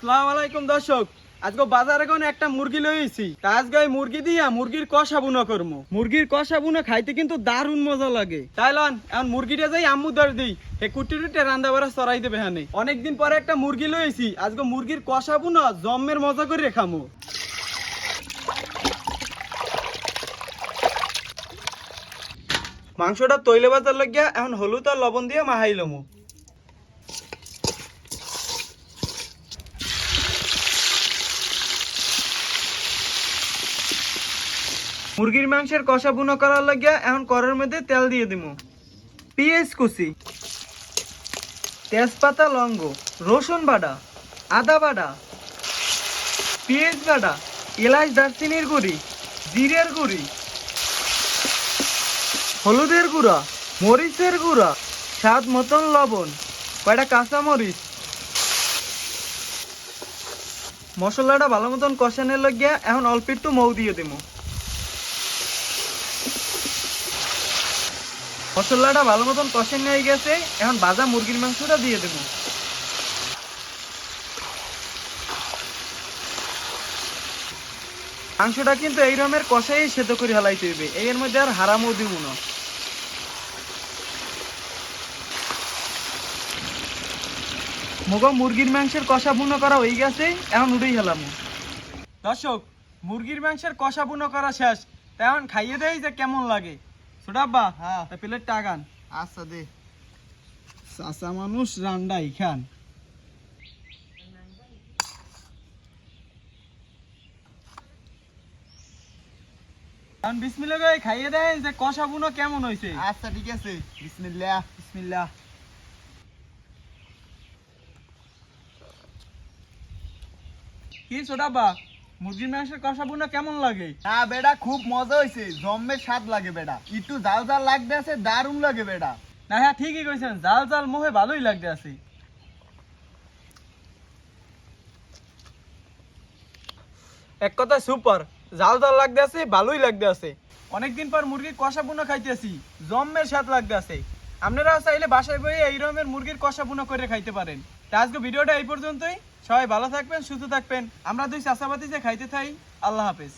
আসসালামু আলাইকুম দর্শক, আজকে বাজারে কোন একটা মুরগি লইছি। আজকে ওই মুরগি দিয়া মুরগির কষা বুনা করবো। মুরগির কষা বুনা খাইতে কিন্তু দারুণ মজা লাগে। তাই লন এখন মুরগিটা যাই আম্মু দর দিই, হে কুটি টুটে রান্না বাড়া চড়াই দেবে। হানে অনেকদিন পরে একটা মুরগি লইছি, আজকে মুরগির কষা বুনা জম্মের মজা করে খামো। মাংসটা তৈলে বাজার লাগিয়া এখন হলুদ আর লবণ দিয়ে মাহাইলমু। মুরগির মাংসের কষা বুনা করার লাগিয়া এখন কড়াইয়ের মধ্যে তেল দিয়ে দিমু। পেঁয়াজ কুচি, তেজপাতা, লবঙ্গ, রসুন বাটা, আদা বাটা, পেঁয়াজ বাটা, এলাচ, দারচিনির গুঁড়ি, জিরের গুঁড়ি, হলুদের গুঁড়া, মরিচের গুঁড়া, স্বাদ মতন লবণ, কয়টা কাঁচা মরিচ। মশলাটা ভালো মতন কষানোর লাগিয়া এখন অল্প একটু মৌ দিয়ে দিমু। মশলাটা ভালো মতন কষানো হয়ে গেছে, এখন ভাজা মুরগির মাংসটা দিয়ে দেবো। মাংসটা কিন্তু এই রকমের কষাই সেদ্ধ করে হালাইতে হবে, এর মধ্যে আর হারামও দিব না। মগো মুরগির মাংসের কষা বুনো করা হয়ে গেছে, এখন উঠেই হেলাম। দর্শক, মুরগির মাংসের কষা বুনো করা শেষ, এখন খাইয়ে দেয় যে কেমন লাগে। ছোটাব্বা, হ্যাঁ প্লেট টাকান। আচ্ছা দে। চাচা মানুষ রান্ডাই খান। এখন বিসমিল্লাহ করে খাইয়ে দেয় যে কষা বুনো কেমন হয়েছে। আচ্ছা ঠিক আছে, বিসমিল্লাহ। বিসমিল্লাহ। কি ছোটাব্বা, মুরগির মাংসের কষা বুনো কেমন লাগে? হ্যাঁ বেটা, খুব মজা হয়েছে, জম্মের স্বাদ লাগে বেটা, একটু জাল জাল লাগতে আছে, দারুণ লাগে বেটা। না হ্যাঁ ঠিকই কইছেন, জাল জাল মোহে ভালোই লাগতে আছে। এক কথা সুপার, জাল জাল লাগতে আছে, ভালোই লাগতে আছে। অনেকদিন পর মুরগির কষা বুনো খাইতেছি, জম্মের স্বাদ লাগতে আছে। আপনারাও চাইলে বাসায় বসে এই রকমের মুরগির কষা বুনো করে খাইতে পারেন। তা আজকে ভিডিওটা এই পর্যন্তই। সবাই ভালো থাকবেন, সুস্থ থাকবেন। আমরা দুই চাচাবাতি যে খাইতে থাই। আল্লাহ হাফেজ।